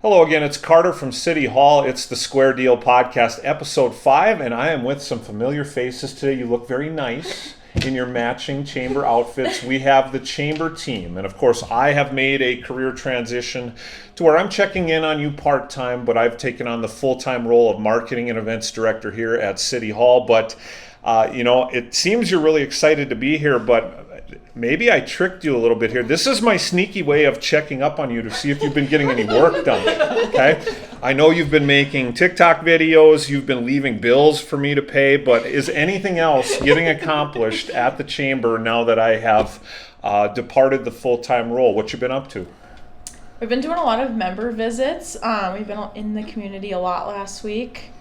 Hello again, it's Carter from City Hall. It's the Square Deal Podcast, Episode 5, and I am with some familiar faces today. You look very nice in your matching chamber outfits. We have the chamber team, and of course I have made a career transition to where I'm checking in on you part-time, but I've taken on the full-time role of marketing and events director here at City Hall. But it seems you're really excited to be here, but maybe I tricked you a little bit here. This is my sneaky way of checking up on you to see if you've been getting any work done, okay? I know you've been making TikTok videos, you've been leaving bills for me to pay, but is anything else getting accomplished at the chamber now that I have departed the full-time role? What you been up to? We've been doing a lot of member visits. We've been in the community a lot last week.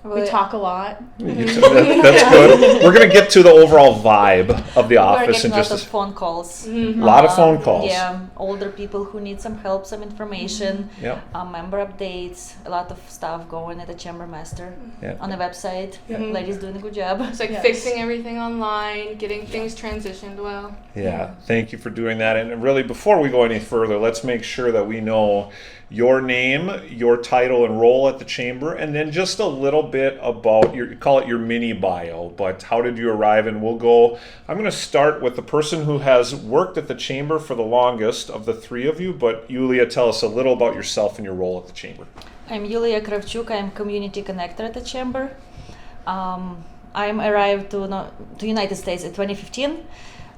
We talk a lot. That's good. We're going to get to the overall vibe of the office in just a phone calls. Mm-hmm. A lot of phone calls. Yeah, older people who need some help, some information, member updates, a lot of stuff going at the chamber master on the website. Ladies doing a good job. It's like fixing everything online, getting things transitioned well. Yeah, thank you for doing that. And really, before we go any further, let's make sure that we know your name, your title and role at the chamber, and then just a little bit about call it your mini bio, but how did you arrive? And I'm going to start with the person who has worked at the chamber for the longest of the three of you, but Iuliia, tell us a little about yourself and your role at the chamber. I'm Iuliia Kravchuk. I'm community connector at the chamber. I arrived to United States in 2015.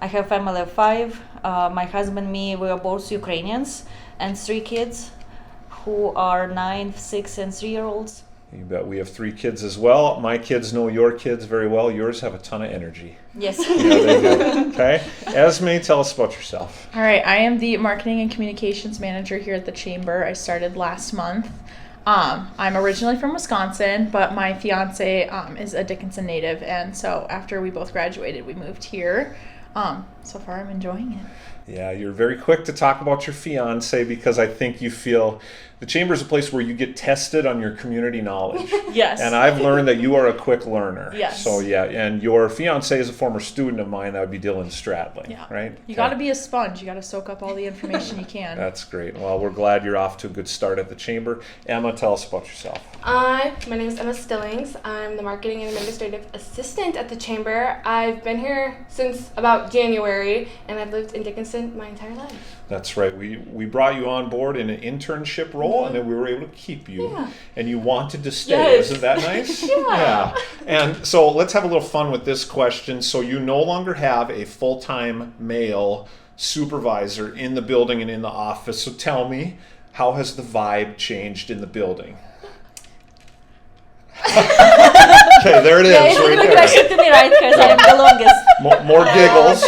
I have a family of 5. My husband, me, we are both Ukrainians, and 3 kids who are 9, 6, and 3-year-olds. You bet. We have 3 kids as well. My kids know your kids very well. Yours have a ton of energy. Yes. Yeah, they do. Okay. Esmae, tell us about yourself. All right. I am the marketing and communications manager here at the chamber. I started last month. I'm originally from Wisconsin, but my fiance is a Dickinson native, and so after we both graduated, we moved here. So far, I'm enjoying it. Yeah, you're very quick to talk about your fiance because I think you feel the chamber is a place where you get tested on your community knowledge. Yes. And I've learned that you are a quick learner. Yes. So yeah, and your fiance is a former student of mine. That would be Dylan Stradling, right? You got to be a sponge. You got to soak up all the information you can. That's great. Well, we're glad you're off to a good start at the chamber. Emma, tell us about yourself. My name is Emma Stillings. I'm the marketing and administrative assistant at the chamber. I've been here since about January, and I've lived in Dickinson my entire life. That's right. We brought you on board in an internship role, and then we were able to keep you, and you wanted to stay. Yes. Isn't that nice? Yeah. And so let's have a little fun with this question. So you no longer have a full-time male supervisor in the building and in the office. So tell me, how has the vibe changed in the building? Okay, there it is. It's a good question to me, right? Because I'm the longest. More giggles.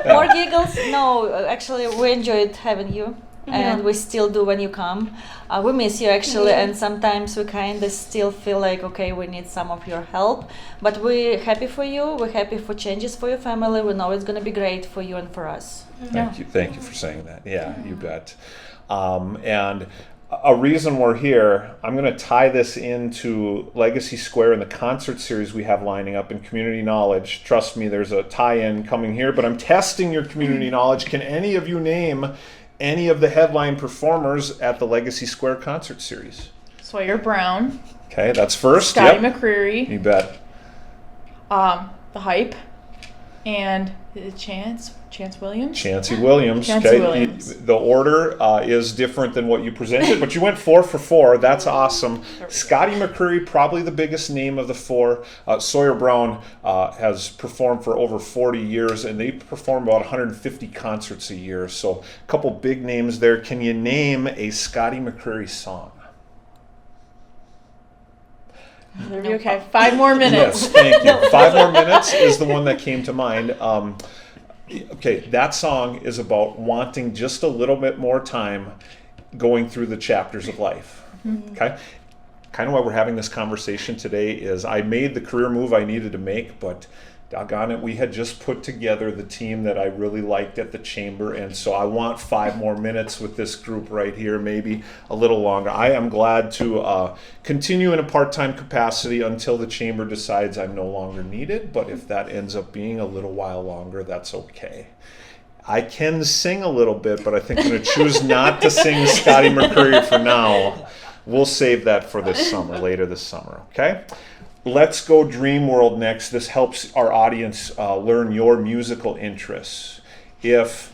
More giggles? No, actually, we enjoyed having you, and we still do when you come. We miss you, actually, and sometimes we kind of still feel like, okay, we need some of your help. But we're happy for you. We're happy for changes for your family. We know it's going to be great for you and for us. Thank you for saying that. Yeah, you bet. And a reason we're here, I'm going to tie this into Legacy Square and the concert series we have lining up in community knowledge. Trust me, there's a tie-in coming here, but I'm testing your community knowledge. Can any of you name any of the headline performers at the Legacy Square concert series? Sawyer Brown. Okay, that's first. Scotty McCreery. You bet. The Hype. And Chance Williams? Chancey Williams. Chancey Williams. The order is different than what you presented, but you went 4 for 4. That's awesome. Scotty McCreery, probably the biggest name of the 4. Sawyer Brown has performed for over 40 years, and they perform about 150 concerts a year. So a couple big names there. Can you name a Scotty McCreery song? Okay, 5 more minutes. Yes, thank you. 5 more minutes is the one that came to mind. Okay, that song is about wanting just a little bit more time going through the chapters of life. Okay? Kind of why we're having this conversation today is I made the career move I needed to make, but doggone it, we had just put together the team that I really liked at the chamber, and so I want 5 more minutes with this group right here, maybe a little longer. I am glad to continue in a part-time capacity until the chamber decides I'm no longer needed, but if that ends up being a little while longer, that's okay. I can sing a little bit, but I think I'm going to choose not to sing Scotty McCreery for now. We'll save that for this summer, later this summer, okay? Let's go Dream World next. This helps our audience learn your musical interests. If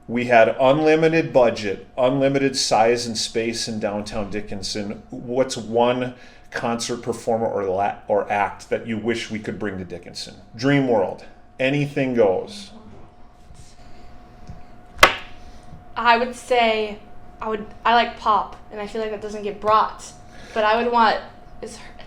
we had unlimited budget, unlimited size and space in downtown Dickinson, what's one concert performer or act that you wish we could bring to Dickinson? Dream World. Anything goes. I would say I like pop, and I feel like that doesn't get brought. But I would want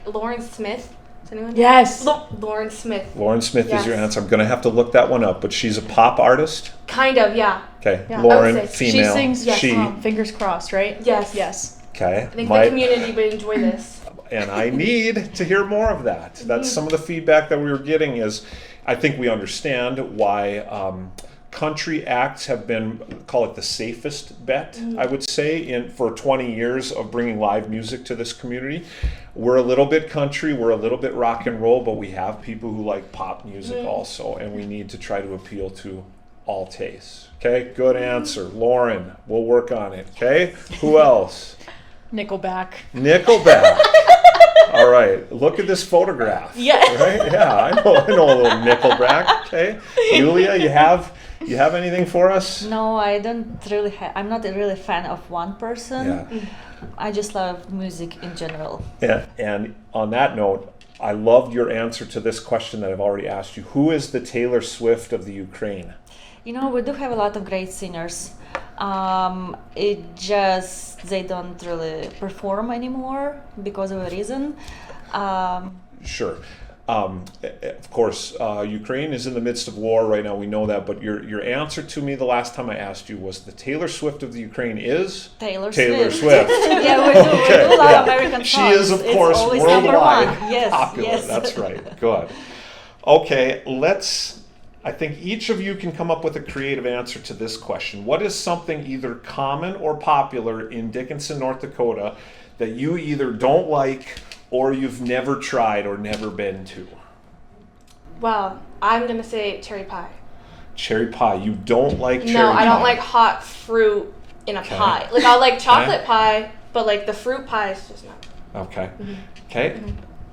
Lauren Smith. Is anyone? Yes. Lauren Smith. Lauren Smith Yes. is your answer. I'm going to have to look that one up, but she's a pop artist. Kind of, yeah. Okay. Yeah. Lauren, I would say female. She sings Yes. Fingers Crossed, right? Yes. Yes. Okay. I think the community would enjoy this. And I need to hear more of that. That's some of the feedback that we were getting is, I think we understand why country acts have been, call it the safest bet, I would say, for 20 years of bringing live music to this community. We're a little bit country, we're a little bit rock and roll, but we have people who like pop music also, and we need to try to appeal to all tastes. Okay, good answer. Lauren, we'll work on it. Okay, who else? Nickelback. Nickelback. All right, look at this photograph. Yeah. Right? Yeah, I know a little Nickelback. Okay, Iuliia, you have anything for us? No, I don't really I'm not a really fan of one person. Yeah. I just love music in general. Yeah. And on that note, I loved your answer to this question that I've already asked you. Who is the Taylor Swift of the Ukraine? You know, we do have a lot of great singers. It just they don't really perform anymore because of a reason. Sure. Of course, Ukraine is in the midst of war right now. We know that. But your answer to me the last time I asked you was the Taylor Swift of the Ukraine is Taylor Swift. Yeah, we do love American songs. She is, of course, it's always number worldwide one. Yes, popular. yes. That's right. Good. Okay, I think each of you can come up with a creative answer to this question. What is something either common or popular in Dickinson, North Dakota that you either don't like or you've never tried or never been to? Well, I'm going to say cherry pie. Cherry pie. You don't like cherry pie? No, I don't like hot fruit in a pie. Like, I'll like chocolate pie, but like the fruit pie is just not. Okay. Okay.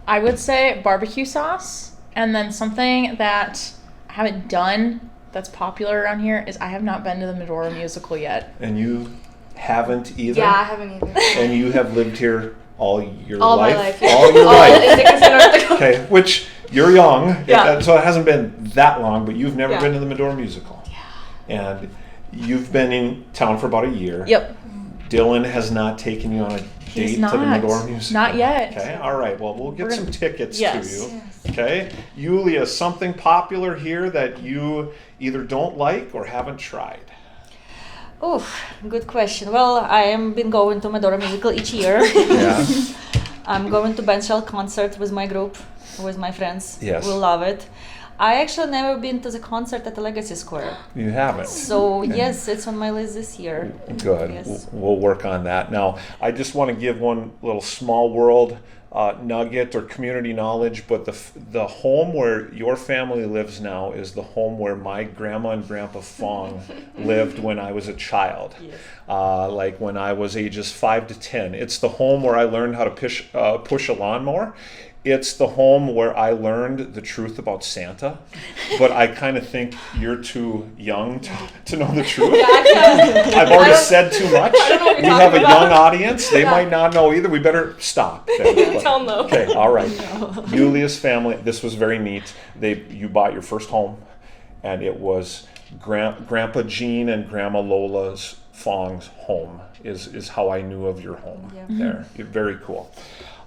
I would say barbecue sauce, and then something that I haven't done that's popular around here is I have not been to the Medora musical yet. And you haven't either? Yeah, I haven't either. And you have lived here all your All life? my life. Yeah. All your All life. in Dickinson, North Dakota. Okay, which you're young, Yeah. so it hasn't been that long, but you've never Yeah. been to the Medora musical. Yeah. And you've been in town for about a year. Yep. Dylan has not taken you on a date to the Medora musical. Not yet. Okay, all right. Well, we'll get some tickets Yes. to you. Okay. Iuliia, something popular here that you either don't like or haven't tried? Oof, good question. Well, I am been going to Medora musical each year. Yeah. I'm going to Ben Shell concert with my group, with my friends. Yes. We love it. I actually never been to the concert at the Legacy Square. You haven't. So Okay. yes, it's on my list this year. Good. Yes. We'll work on that. Now, I just want to give one little small world nugget or community knowledge, but the home where your family lives now is the home where my grandma and grandpa Fong lived when I was a child. Yes. Like when I was ages 5 to 10. It's the home where I learned how to push a lawnmower. It's the home where I learned the truth about Santa, but I kind of think you're too young to know the truth. I've already said too much. I don't know what you're We have a talking about. young audience. They might not know either. We better stop. Then. Tell them no. Okay, all right. Iuliia's family, this was very neat. You bought your first home, and it was Grandpa Gene and Grandma Lola's Fong's home is how I knew of your home there. Very cool.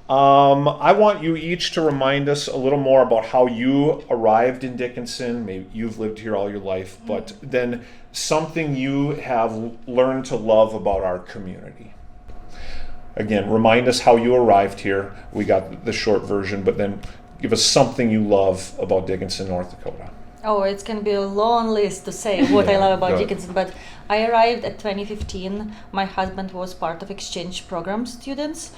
I want you each to remind us a little more about how you arrived in Dickinson. Maybe you've lived here all your life, but then something you have learned to love about our community. Again, remind us how you arrived here. We got the short version, but then give us something you love about Dickinson, North Dakota. Oh, it can be a long list to say what I love about Good. Dickinson, but I arrived at 2015. My husband was part of exchange program students,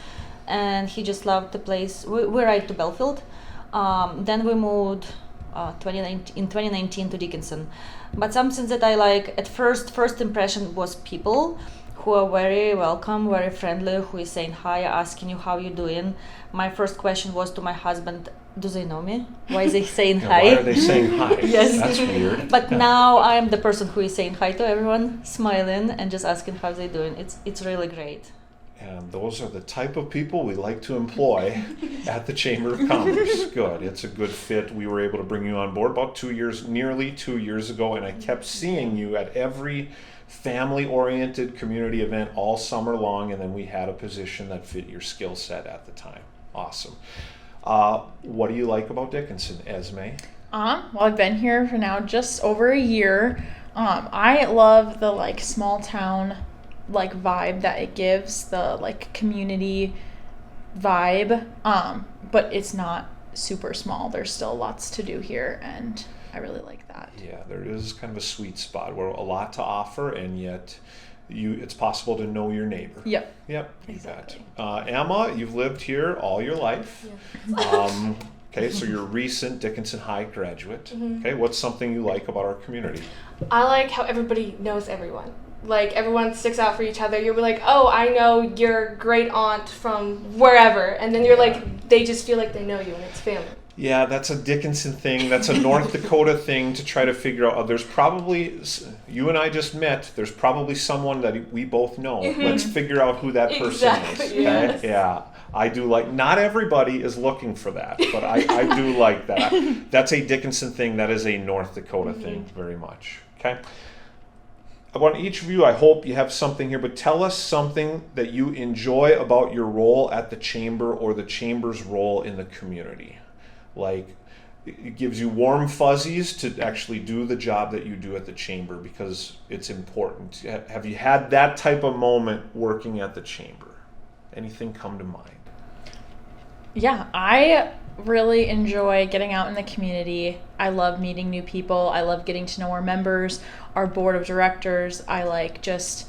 and he just loved the place. We arrived to Belfield. Then we moved in 2019 to Dickinson. But something that I like at first impression was people who are very welcome, very friendly, who is saying hi, asking you how you're doing. My first question was to my husband, do they know me? Why is they saying hi? Why are they saying hi? Yes. That's weird. But now I am the person who is saying hi to everyone, smiling and just asking how they're doing. It's really great. And those are the type of people we like to employ at the Chamber of Commerce. Good. It's a good fit. We were able to bring you on board about nearly 2 years ago, and I kept seeing you at every family-oriented community event all summer long, and then we had a position that fit your skill set at the time. Awesome. What do you like about Dickinson, Esmae? Well, I've been here for now just over a year. I love the like small town like vibe that it gives, the like community vibe. But it's not super small. There's still lots to do here, and I really like that. Yeah, there is kind of a sweet spot where a lot to offer, and yet it's possible to know your neighbor. Yep. Yep. Exactly. Emma, you've lived here all your life. Yeah. Okay, so you're a recent Dickinson High graduate. Mm-hmm. Okay, what's something you like about our community? I like how everybody knows everyone. Like, everyone sticks out for each other. You're like, oh, I know your great aunt from wherever. And then you're like, they just feel like they know you, and it's family. Yeah, that's a Dickinson thing. That's a North Dakota thing to try to figure out. There's probably, you and I just met, there's probably someone that we both know. Mm-hmm. Let's figure out who that person Exactly, is. Okay? yes. Yeah, I do like, not everybody is looking for that, but I do like that. That's a Dickinson thing. That is a North Dakota thing very much. Okay? I want each of you, I hope you have something here, but tell us something that you enjoy about your role at the Chamber or the Chamber's role in the community. Like, it gives you warm fuzzies to actually do the job that you do at the Chamber because it's important. Have you had that type of moment working at the Chamber? Anything come to mind? Yeah, I really enjoy getting out in the community. I love meeting new people. I love getting to know our members, our board of directors. I like just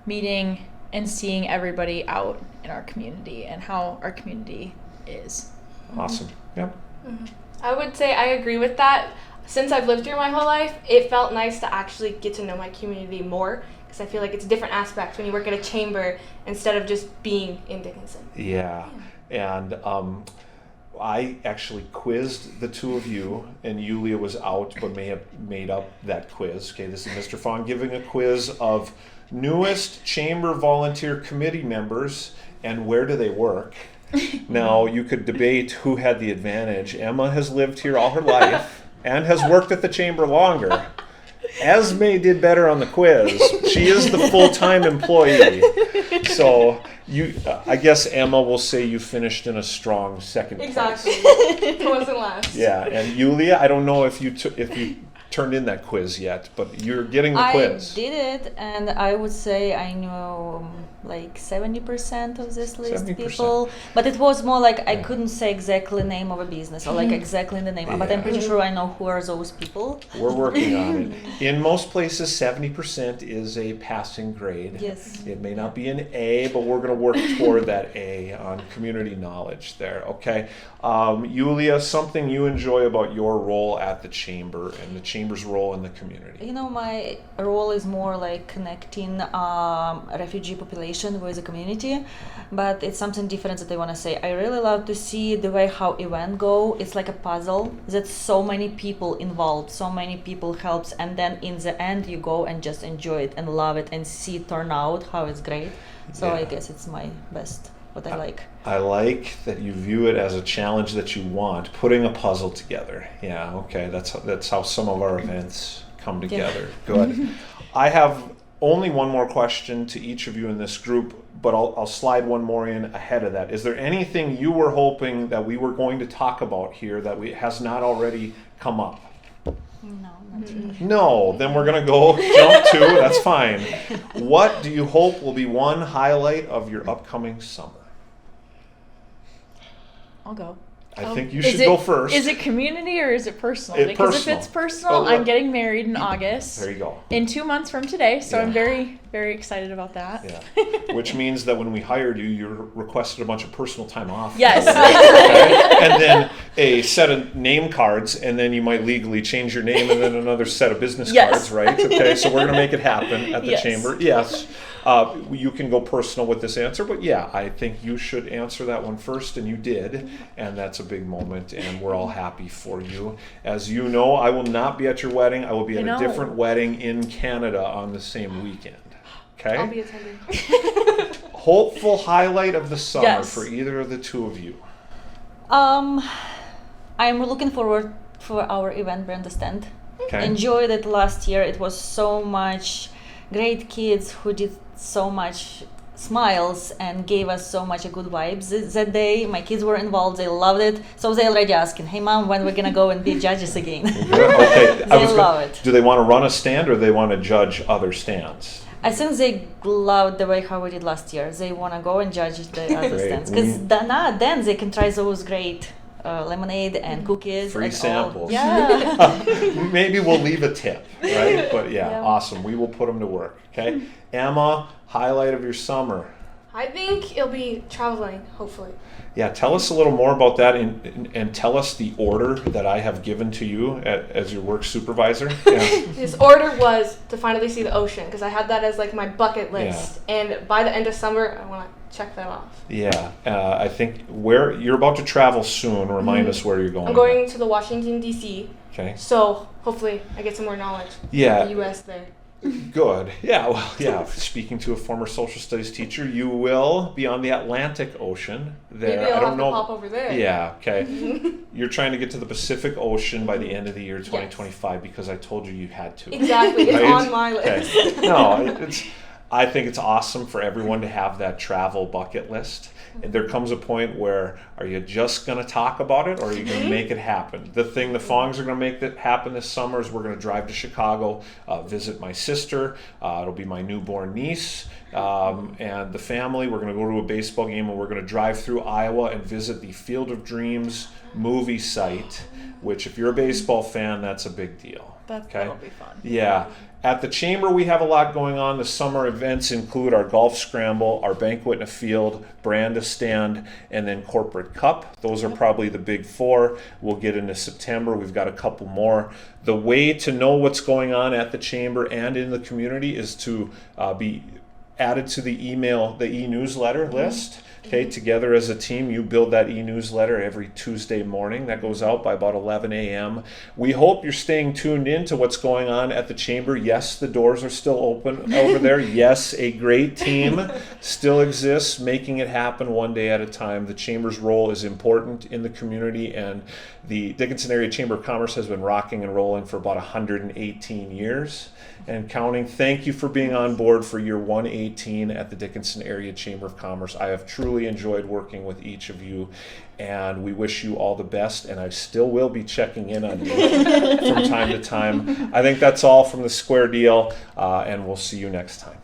meeting and seeing everybody out in our community and how our community is. Awesome. Yep. Mm-hmm. I would say I agree with that. Since I've lived here my whole life, it felt nice to actually get to know my community more because I feel like it's a different aspect when you work at a chamber instead of just being in Dickinson. Yeah. And I actually quizzed the two of you, and Iuliia was out but may have made up that quiz. Okay, this is Mr. Fong giving a quiz of newest Chamber volunteer committee members and where do they work. Now, you could debate who had the advantage. Emma has lived here all her life and has worked at the Chamber longer. Esmae did better on the quiz. She is the full-time employee. So, I guess Emma will say you finished in a strong second place. Exactly. It wasn't last. Yeah, and Iuliia, I don't know if you turned in that quiz yet, but you're getting the quiz. I did it, and I would say I knew like 70% of this list 70%. people. But it was more like I couldn't say exactly name of a business or like exactly the name. But I'm Yeah. pretty sure I know who are those people. We're working on it. In most places, 70% is a passing grade. Yes. It may not be an A, but we're going to work toward that A on community knowledge there, okay? Iuliia, something you enjoy about your role at the Chamber and the Chamber's role in the community? You know, my role is more like connecting refugee population with the community, but it's something different that I want to say. I really love to see the way how event go. It's like a puzzle. There's so many people involved, so many people helps, and then in the end you go and just enjoy it and love it and see it turn out how it's great. So Yeah. I guess it's my best, what I like. I like that you view it as a challenge that you want, putting a puzzle together. Yeah, okay, that's how some of our events come together. Good. I have only one more question to each of you in this group, but I'll slide one more in ahead of that. Is there anything you were hoping that we were going to talk about here that has not already come up? No, not really. No, then we're going to go jump to, that's fine. What do you hope will be one highlight of your upcoming summer? I'll go. I think you should go first. Is it community or is it personal? It's Because personal. if it's personal, I'm getting married in August. There you go. In 2 months from today, so Yeah. I'm very, very excited about that. Yeah. Which means that when we hired you, you requested a bunch of personal time off. Yes. Okay? And then a set of name cards, and then you might legally change your name, and then another set of business Yes. cards, right? Okay, so we're going to make it happen at the Yes. chamber. Yes. You can go personal with this answer, but yeah, I think you should answer that one first, and you did, and that's a big moment, and we're all happy for you. As you know, I will not be at your wedding. I will be at a different wedding in Canada on the same weekend. Okay? I'll be attending. Hopeful highlight of the summer Yes. for either of the two of you. I'm looking forward for our event, Brand the Stand. Okay. Enjoyed it last year. It was so much great kids who did so much smiles and gave us so much good vibes that day. My kids were involved. They loved it. So they already asking, hey mom, when we're gonna go and be judges again? Okay. They love it. Do they want to run a stand or they want to judge other stands? I think they loved the way how we did last year. They want to go and judge the other Great. stands because then they can try those great lemonade and cookies. Free and samples. All. Yeah. Maybe we'll leave a tip, right? But yeah, Yeah. awesome. We will put them to work. Okay. Emma, highlight of your summer. I think it'll be traveling, hopefully. Yeah, tell us a little more about that and tell us the order that I have given to you as your work supervisor. Yeah. His order was to finally see the ocean because I had that as like my bucket list. And by the end of summer, I want to check that off. Yeah, I think where you're about to travel soon. Remind us where you're going. I'm going to the Washington, D.C. Okay. So hopefully I get some more knowledge Yeah. of the U.S. there. Good. Yeah, well, yeah. Speaking to a former social studies teacher, you will be on the Atlantic Ocean there. Maybe I'll I don't have know. to pop over there. Yeah, okay. You're trying to get to the Pacific Ocean by the end of the year 2025 because I told you had to. Exactly. It's Right? on my list. Okay. No, I think it's awesome for everyone to have that travel bucket list. And there comes a point where are you just going to talk about it or are you going to make it happen? The thing the Fongs are going to make that happen this summer is we're going to drive to Chicago, visit my sister. It'll be my newborn niece and the family. We're going to go to a baseball game and we're going to drive through Iowa and visit the Field of Dreams movie site, which if you're a baseball fan, that's a big deal. That'll be fun. Yeah. At the Chamber, we have a lot going on. The summer events include our golf scramble, our banquet in a field, brand a stand, and then corporate cup. Those are probably the big four. We'll get into September. We've got a couple more. The way to know what's going on at the Chamber and in the community is to be added to the e-newsletter list. Okay, together as a team, you build that e-newsletter every Tuesday morning. That goes out by about 11 a.m. We hope you're staying tuned in to what's going on at the Chamber. Yes, the doors are still open over there. Yes, a great team still exists, making it happen one day at a time. The Chamber's role is important in the community, and the Dickinson Area Chamber of Commerce has been rocking and rolling for about 118 years and counting. Thank you for being on board for year 118 at the Dickinson Area Chamber of Commerce. I have truly enjoyed working with each of you, and we wish you all the best, and I still will be checking in on you from time to time. I think that's all from the Square Deal, and we'll see you next time.